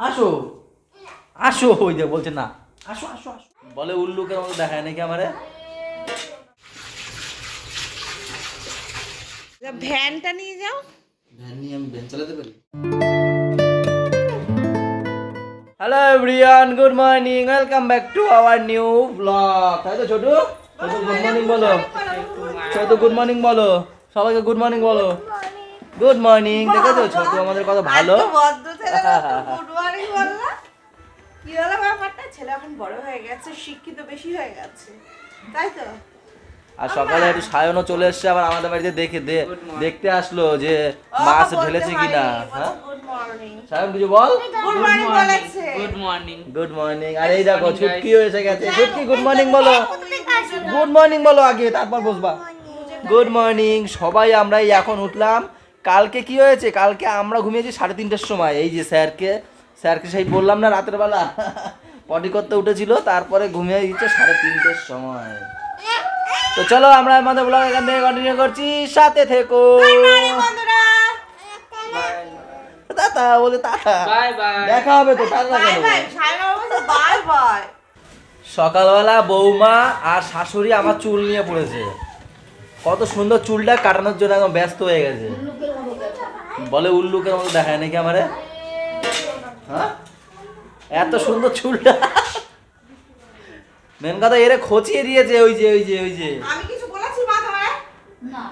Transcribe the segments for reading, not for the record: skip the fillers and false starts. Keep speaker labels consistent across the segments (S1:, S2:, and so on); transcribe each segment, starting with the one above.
S1: আসো আসো, ওই যে বলছে না, আসো আসো আসো বলে, উল্লুকের মতো দেখায় নাকি আমারে।
S2: ভ্যানটা নিয়ে যাও।
S1: ভ্যান নিয়ে আমি ভ্যান চালাতে পারি? Hello everyone, good morning, welcome back to our new blog. তাই তো ছোটু? ছোটু গুড মর্নিং বলো, ছোটু গুড মর্নিং বলো, সবাইকে গুড মর্নিং বলো। Good morning. দেখেছো ছোটু আমাদের কত ভালো।
S2: গুড মর্নিং বললা, কি হলো ব্যাপারটা? ছেলে এখন বড় হয়ে গেছে, শিক্ষিত বেশি হয়ে গেছে, তাই তো?
S1: আর সকালে একটু সায়নও চলে এসছে আবার আমাদের বাড়িতে, দেখতে আসলো যে মাছ ঢেলেছে কিনা। হ্যাঁ
S2: গুড মর্নিং।
S1: সায়ন কিছু বল।
S2: গুড মর্নিং বলেছে।
S3: Good morning.
S1: Good morning. আর এই দেখো ছুটকি এসে গেছে। ছুটকি গুড মর্নিং বলো, গুড মর্নিং বলো আগে, তারপর বসবা। Good morning. সবাই আমরা এই এখন উঠলাম। কালকে কি হয়েছে, কালকে আমরা ঘুমিয়েছি 3:30টার সময়। এই যে স্যারকে সেই বললাম না রাতের বেলা পটি করতে উঠেছিল, তারপরে ঘুমিয়ে গেছে 3:30টার সময়। তো চলো আমরা আমাদের ব্লগ এখান থেকে কন্টিনিউ করছি, সাথে থেকো।
S2: বন্ধুরা
S1: টাটা বলে, টাটা,
S3: বাই বাই।
S1: দেখা হবে তো, টাটা
S2: বাই
S1: কেন?
S2: বাই, সাইমা বলছে বাই বাই।
S1: সকালবেলা বৌমা আর শাশুড়ি আমার চুল নিয়ে পড়েছে। কত সুন্দর চুলটা কাটানোর জন্য একদম ব্যস্ত হয়ে গেছে। বলে উল্লুকের মতো দেখায় নাকি আমারে। হ্যাঁ, এত সুন্দর চুলটা। মেন কথা এরে খচিয়ে দিয়েছে, ওই যে
S2: আমি কিছু বলেছি মা তোমারে? না।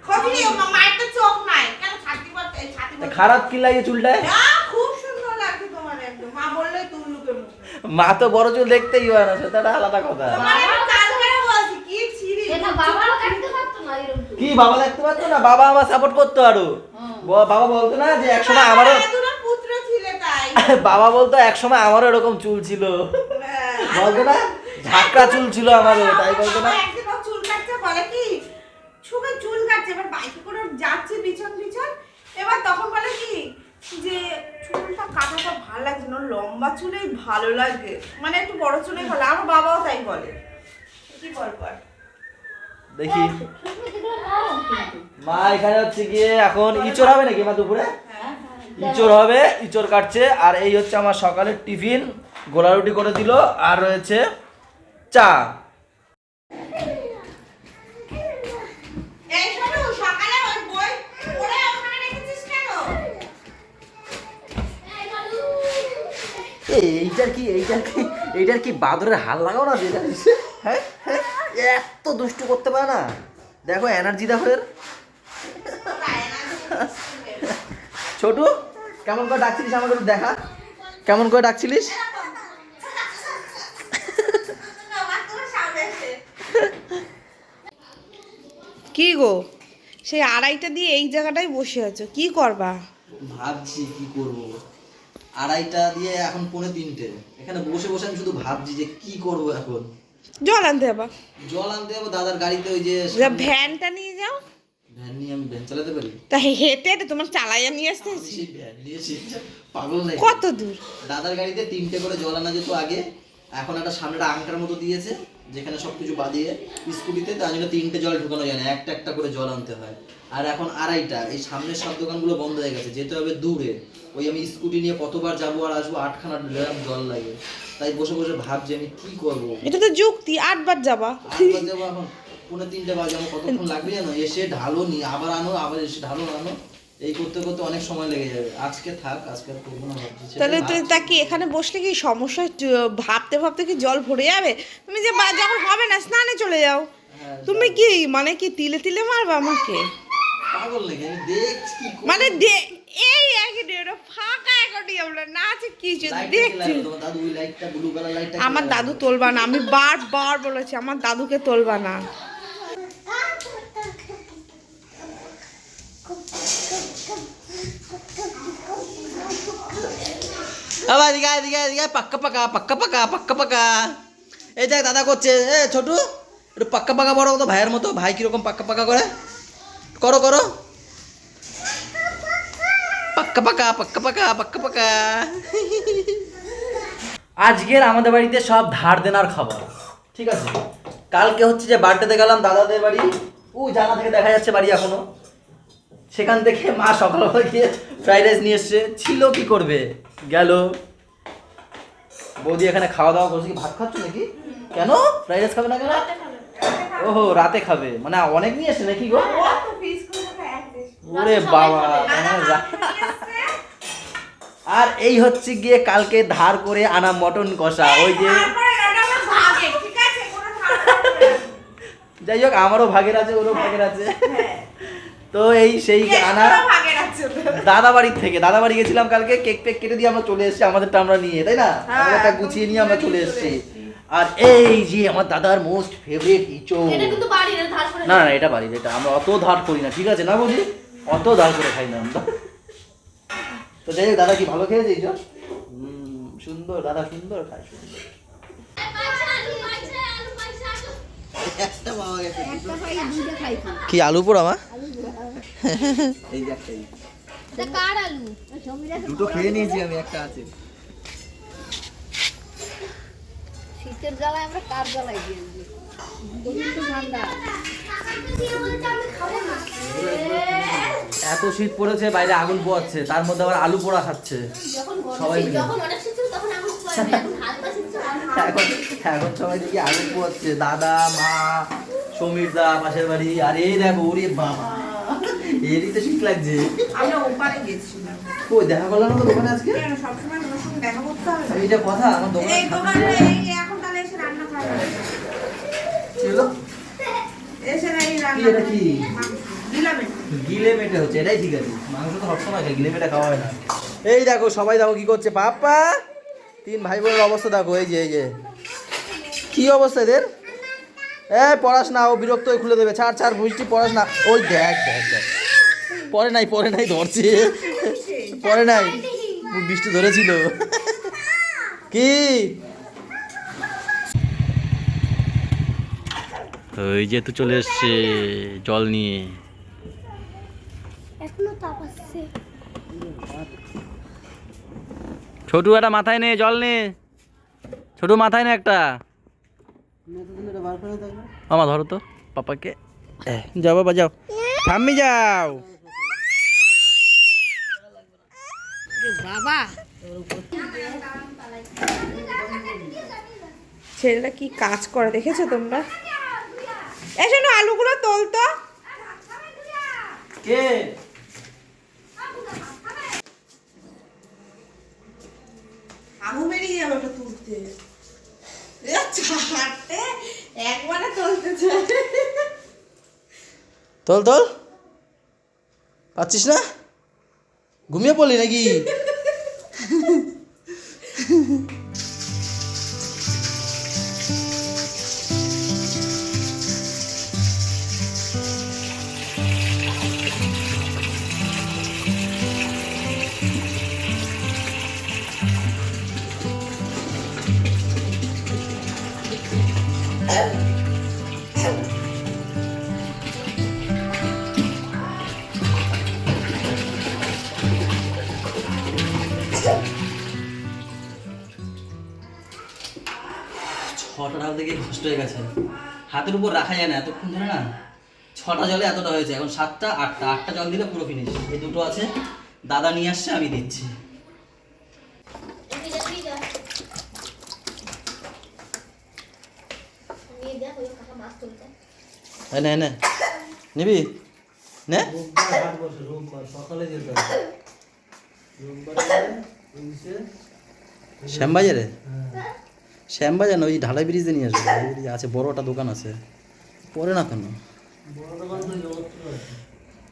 S2: খোঁজনি, মায়ের তো চোখ নাই, কেন ছাতি পড়তে ছাতি পড়তে?
S1: খারাপ কি লাগে চুলটায়?
S2: না, খুব সুন্দর লাগছে তোমার একদম। মা বললেই তুই লুকে মুখে।
S1: মা তো বড় চুল দেখতেই হয় না, সেটা একটা আলাদা কথা।
S2: তোমার আমি কালকে বলছি কি ছিড়ি।
S4: এটা বাবাও কাটতে পারতো না এরকম।
S1: কি বাবা দেখতে পাচ্ছ না? বাবা আমার সাপোর্ট করতো আরো। বাবা বলতো না যে একসময় আমারও,
S2: দুটো পুত্র ছিলে তাই।
S1: বাবা বলতো একসময় আমারও এরকম চুল ছিল, বলতো না ঝাঁকড়া চুল ছিল আমারও, তাই বলতো না?
S2: একদিন ও চুল কাটছে, বলে কি সুখে চুল কাটছে, এবার বাইকে করে যাচ্ছে পিছন পিছন, এবার তখন বলে কি যে চুলটা কাটাটা ভালো লাগছে না, লম্বা চুলেই ভালো লাগে, মানে একটু বড় চুলেই ভালো। আমার বাবাও তাই বলে। কি বলবো আর?
S1: দেখি
S4: শুকনো যেগুলো নরম কিন্তু।
S1: মা এখানে হচ্ছে গিয়ে এখন ইচড় হবে নাকি মা দুপুরে? ইচড় হবে, ইচড় কাটছে। আর এই হচ্ছে আমার সকালের টিফিন, গোলা রুটি করে দিল, আর রয়েছে চা।
S2: এই শোনো, সকালে ওই বই পড়ে ওখানে রেখেছিস কেন?
S1: এইটার কি বাদরের হাল লাগাও না যেটা দিচ্ছে? হ্যাঁ হ্যাঁ, এত দুষ্টু করতে পারে না। দেখো এনার্জি দেখো এর। ছোটু কেমন করে ডাকছিলিস আমাকে একটু দেখা, কেমন করে ডাকছিলিস?
S2: কি গো, সেই আড়াইটা দিয়ে এই জায়গাটায় বসে আছো, কি করবা?
S1: ভাবছি কি করব। 2:30 দিয়ে এখন 2:45, এখানে বসে বসে আমি শুধু ভাবছি যে কি করব এখন।
S2: জল আনতে যাবা?
S1: জল আনতে যাবো দাদার গাড়িতে, ওই যে
S2: ভ্যানটা নিয়ে যাও।
S1: ভ্যান নিয়ে আমি ভ্যান চালাতে পারি?
S2: তা হেঁটে হেঁটে তোমার চালাইয়া নিয়ে আসতে
S1: আমি সেই ভ্যান নিয়েছি, পাগল নাকি?
S2: কত দূর?
S1: দাদার গাড়িতে 3টে করে জল আনা যেত আগে, এখন একটা সামনে একটা আংটার মতো দিয়েছে যেখানে সবকিছু বাদিয়ে স্কুটিতে, তার জন্য 3টে জল ঢুকানো যায় না, একটা একটা করে জল আনতে হয়। আর এখন 2:30, এই সামনের সব দোকানগুলো বন্ধ হয়ে গেছে, যেতে হবে দূরে। ওই আমি স্কুটি নিয়ে কতবার যাবো আর আসবো, 8খানা ড্রাম জল লাগে। তাই বসে বসে ভাবছি আমি কি করব।
S2: এটা তো যুক্তি, 8বার যাবা।
S1: 8বার যাবো, এখন 2:45 বাজে, আমার কতক্ষণ লাগবে জানো? এসে ঢালো নি, আবার আনো, আবার এসে ঢালো আনো, এই করতে করতে অনেক সময় লেগে যাবে। আজকে থাক, আজকে আর করবো না ভাবছি।
S2: তাহলে তুই তা কি এখানে বসলে কি সমস্যা? ভাবতে ভাবতে কি জল ভরে যাবে? তুমি যে যখন হবে না স্নানে চলে যাও। তুমি কি মানে কি তিলে তিলে মারবা আমাকে?
S1: পাগল নাকি? আমি দেখছি কি করব।
S2: মানে এই একই ডেটা ফাঁকা একটি আমরা না আছে কিছু দেখছি।
S1: তোমার দাদু ওই লাইটটা, ব্লু কালার লাইটটা,
S2: আমার দাদু তোলবা না, আমি বারবার বলেছি আমার দাদুকে তোলবা না।
S1: আবার এদিকে এদিকে এদিকে, পাক্কা পাকা পাক্কা পাকা পাক্কা পাকা। এই দেখ দাদা করছে। এ ছোটু একটু পাক্কা পাকা বড় তো ভাইয়ের মতো। ভাই কিরকম পাক্কা পাকা করে, করো করো, পাক্কা পাকা পাক্কা পাকা পাক্কা পাকা। আজকের আমাদের বাড়িতে সব ধার দেনার খাবার, ঠিক আছে? কালকে হচ্ছে যে বার্থডেতে গেলাম দাদাদের বাড়ি, ও জানা থেকে দেখা যাচ্ছে বাড়ি এখনো। সেখান থেকে মা সকালবেলা গিয়ে ফ্রাইড রাইস নিয়ে এসছে, ছিল কি করবে, গেল। বৌদি এখানে খাওয়া দাওয়া করছে, কি ভাত খাচ্ছ নাকি? কেন ফ্রাইড রাইস খাবে না কেন? ওহো রাতে খাবে, মানে অনেক নিয়ে এসছে নাকি গো? ওরে বাবা, আর এই হচ্ছে গিয়ে কালকে ধার করে আনা মটন কষা, ওই যে যাই হোক আমারও ভাগের আছে, ওরও ভাগের আছে। তো এই সেই আনা দাদা বাড়ির থেকে, দাদা বাড়ি গেছিলাম কালকে, কেক পেক কেটে দিয়ে আমরা চলে এসেছি আমাদেরটা আমরা নিয়ে, তাই না? আমাদেরটা গুছিয়ে নিয়ে আমরা চলে এসেছি। আর এই যে আমার দাদার মোস্ট ফেভারিট ইচো,
S4: এটা কিন্তু বাড়ির ধার করে
S1: না না এটা বাড়ির, এটা আমরা অত ধার করি না, ঠিক আছে না বুঝি, অত ধার করে খাই না আমরা। তো যাই হোক দাদা কি ভালো খেয়েছে ইচো? সুন্দর দাদা, সুন্দর খায়, সুন্দর। একটা পাওয়া গেছে, কি আলু পোড়া মা? এই যে একটাই,
S4: এটা কার আলু?
S1: দুটো খেয়ে নিয়েছি আমি, একটা আছে।
S4: শীতের জ্বালায় আমরা কার জ্বালায় দিয়েছি কিন্তু ঠান্ডা।
S1: এত শীত পড়েছে, বাইরে আগুন পোয়াচ্ছে, তার মধ্যে আবার আলু পোড়া খাচ্ছে
S4: যখন
S1: সবাই মিলে।
S4: যখন অনেক শীত ছিল তখন আগুন পোয়াবে, এখন হালকা শীত ছিল
S1: এখন এখন সবাই দেখি আগুন পোয়াচ্ছে, দাদা মা সমীর দা পাশের বাড়ি। আর এই দেখো, ওরে বাবা এরই তো শীত লাগছে।
S2: আমরা ওপারে গেছিলাম।
S1: কই দেখা করলাম না তো দোকানে আজকে?
S2: কেন সবসময় ওর সঙ্গে দেখা করতে হবে?
S1: এইটা কথা, আমার দোকানে
S2: এই দোকানে এই এখন তাহলে এসে রান্না খাবে।
S1: কি হলো?
S2: এসে এই
S1: কি
S2: রান্না
S1: এটা কি?
S2: দিলামে।
S1: গিলে মেটে হচ্ছে, এটাই ঠিক আছে। মাংস তো সবসময় খাই, গিলে মেটে খাওয়া হয় না। এই দেখো সবাই দেখো কি করছে, পাপা তিন ভাই বোনের অবস্থা দেখো, এই যে এই যে কি অবস্থা এদের। এই পড়াস না, ও বিরক্ত হয়ে খুলে দেবে, ছাড় ছাড় বৃষ্টি পড়াস না। ওই দেখ দেখ দেখ, পরে নাই ধরছে, পরে নাই, বৃষ্টি ধরেছিল কি। ওই যে তো চলে এসছে জল নিয়ে,
S4: এখনো তাপ আসছে।
S1: ছোটু একটা মাথায় নে, জল নে ছোটু, মাথায় নে একটা। মামা ধরো তো পাপাকে, যাও বাবা যাও, ঠাম্মি যাও।
S4: বাবা
S2: ছেলেটা কি কাজ করে দেখেছো তোমরা? এসো না আলুগুলো তোলতো।
S1: কে
S2: আলু বেরিয়ে যাবে ওটা তুলতে, চারটে একবারে তুলতে চায়।
S1: তোল তোল, পাচ্ছিস না? ঘুমিয়ে পড়লি নাকি? ছটা ডাল থেকে কষ্ট হয়ে গেছে, হাতের উপর রাখা যায় না এতক্ষণ ধরে না। 6টা জলে এতটা হয়েছে, এখন 7টা 8টা, 8টা জল দিলে পুরো ফিনিশ। এই দুটো আছে, দাদা নিয়ে আসছে, আমি দিচ্ছি। নে নে নিবি নে, শ্যামবাজারে, শ্যামবাজার না, ওই ঢালাই ব্রিজে নিয়ে আসবে, ঢালাই ব্রিজে আছে বড় একটা দোকান আছে, পরে না কেন।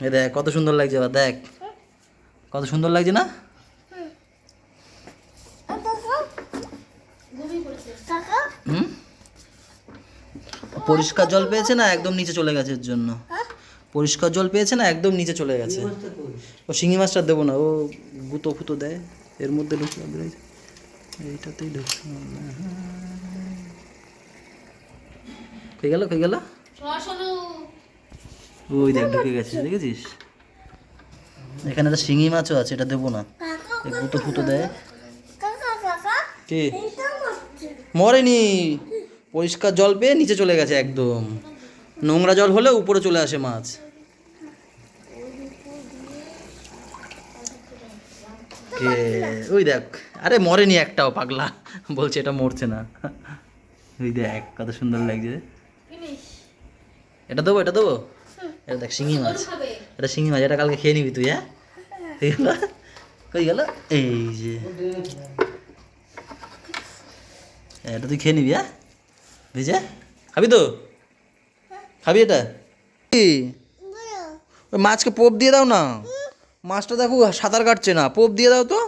S1: এ দেখ কত সুন্দর লাগছে, এবার দেখ কত সুন্দর লাগছে না। হুম, পরিষ্কার জল পেয়েছে না, একদম নিচে চলে গেছে, এর জন্য পরিষ্কার জল পেয়েছে না, একদম নিচে চলে গেছে। ও শিঙি মাছটা দেবো না, ও গুঁতো ফুতো দেয় এর মধ্যে, ঢুকছে এইটাতেই ঢুকছে, খেয়ে গেল ওই দেখ ঢুকে গেছে, দেখেছিস? এখানে একটা শিঙি মাছও আছে, এটা দেবো না, গুঁতো ফুতো দেয়। কি মরেনি, পরিষ্কার জল পেয়ে নিচে চলে গেছে, একদম নোংরা জল হলে উপরে চলে আসে মাছ। ওকে ওই দেখ, আরে মরেনি একটাও, পাগলা বলছে এটা মরছে না। ওই দেখ কত সুন্দর লাগছে। এটা দেবো, এটা দেবো, এটা দেখ শিঙি মাছ, এটা শিঙি মাছ, এটা কালকে খেয়ে নিবি তুই। হ্যাঁ ঠিক গেল, কই গেল, এই যে এটা তুই খেয়ে নিবি। হ্যাঁ ভেজে খাবি তো, খাবি এটা? ওই মাছকে পোপ দিয়ে দাও না, মাছটা দেখো সাঁতার কাটছে না, পোপ দিয়ে দাও তো,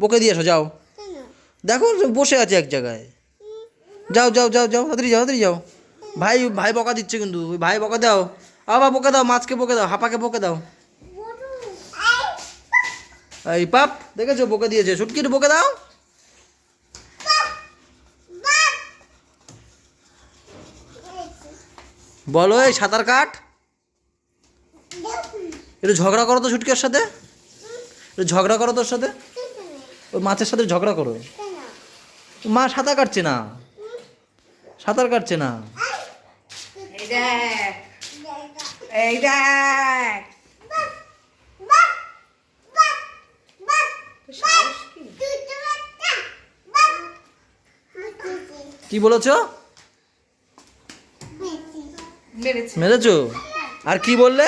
S1: বকে দিয়ে এসো যাও। দেখো বসে আছে এক জায়গায়, যাও যাও যাও যাও, তাড়াতাড়ি যাও, তাড়াতাড়ি যাও। ভাই ভাই বকা দিচ্ছে কিন্তু, ওই ভাই বকা দাও, আবার বকে দাও, মাছকে বকে দাও, হাপাকে বকে দাও। এই পাপ দেখেছো বকে দিয়েছে, সুটকির বকে দাও। বলো এই সাঁতার কাট, একটু ঝগড়া করো তো ছুটকির সাথে, একটু ঝগড়া করো তোর সাথে, ওই মাছের সাথে ঝগড়া করো। মা সাঁতার কাটছে না, সাঁতার কাটছে না।
S2: এই দেখ, এই দেখ, তোর সাহস কি?
S1: কি বলেছো?
S2: মেরেছে।
S1: মেরেছো? আর কি বললে?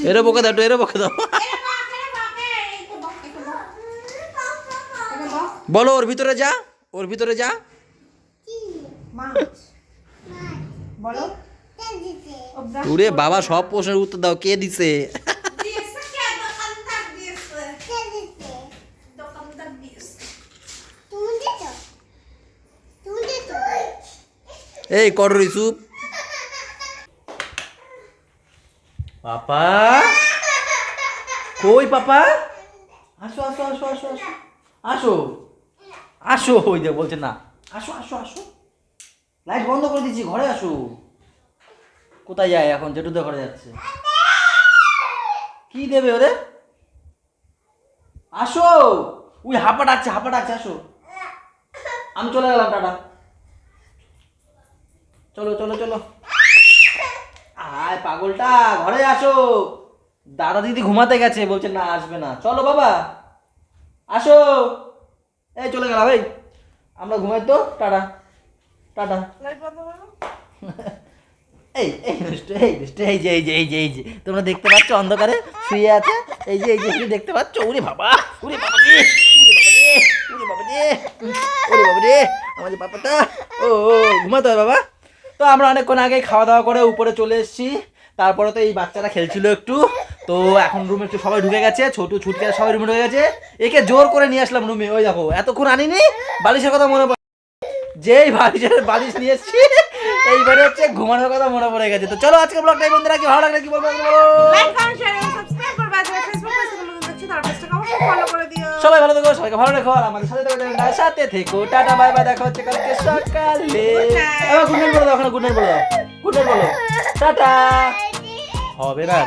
S1: এরে বকে দাও, এরে বকে দাও। বলো ওর ভিতরে যা, ওর ভিতরে যা।
S2: মাছ বলো।
S1: ওরে বাবা সব প্রশ্নের উত্তর দাও, কে দিছে?
S2: দিয়েছে কে? দোকানদার দিয়েছে। দোকানদার দিয়েছে।
S1: এই কর রিসুপ। পাপা কই পাপা? আসো আসো আসো আসো আসো আসো আসো, ওই যে বলছে না, আসো আসো আসো, লাইট বন্ধ করে দিচ্ছি, ঘরে আসো। কোথায় যায় এখন? জেঠুদের ঘরে যাচ্ছে। কি দেবে ওরে? আসো, ওই হাপা ডাকছে, হাপা ডাকছে, আসো। আমি চলে গেলাম, টাটা। চলো চলো চলো, আয় পাগলটা, ঘরে আসো। দাদা দিদি ঘুমাতে গেছে, বলছে না আসবে না। চলো বাবা আসো। এই চলে গেলাম, এই আমরা ঘুমাই তো, টাটা টাটা।
S2: লাইট বন্ধ করো।
S1: এই এই দুষ্টু, এই দুষ্টু, এই যে এই যে এই যে এই যে তোমরা দেখতে পাচ্ছ অন্ধকারে শুয়ে আছে, এই যে এই যে তুমি দেখতে পাচ্ছ। ওরে বাবা, ওরে বাবা রে, ওরে বাবা রে, ওরে বাবা রে, ওরে বাবা রে, আমাদের পাপাটা ও ঘুমাতে হয় বাবা। তো আমরা অনেকক্ষণ আগে খাওয়া দাওয়া করে উপরে চলে এসেছি। তারপরে তো এই বাচ্চারা খেলছিল একটু, তো এখন রুমে একটু সবাই ঢুকে গেছে, ছোট ছুটকে সবাই রুমে ঢুকে গেছে। একে জোর করে নিয়ে আসলাম রুমে, ওই দেখো এতক্ষণ আনিনি, বালিশের কথা মনে পড়ে, যেই বালিশ নিয়ে এসেছি এইবারে হচ্ছে ঘুমানোর কথা মনে পড়ে গেছে। তো চলো আজকে ব্লগটা এই বন্ধুরা কি ভালো লাগলে কি বলবো বলো।
S2: লাইক কমেন্ট শেয়ার এবং সাবস্ক্রাইব করবে। আর যারা ফেসবুক পেজে নতুন দেখছো তারা পেজটাকে অবশ্যই ফলো করে দিও।
S1: সবাই ভালো থেকো, সবাইকে ভালো রেখো, আর আমাদের সাথে থেকো, সাথে থেকো। টাটা বাই বাই, দেখা হচ্ছে কালকে সকালে। এবার গুড নাইট বলো দাও, ওখানে গুড নাইট বলো দাও, গুড নাইট বলো, টাটা। হবে না।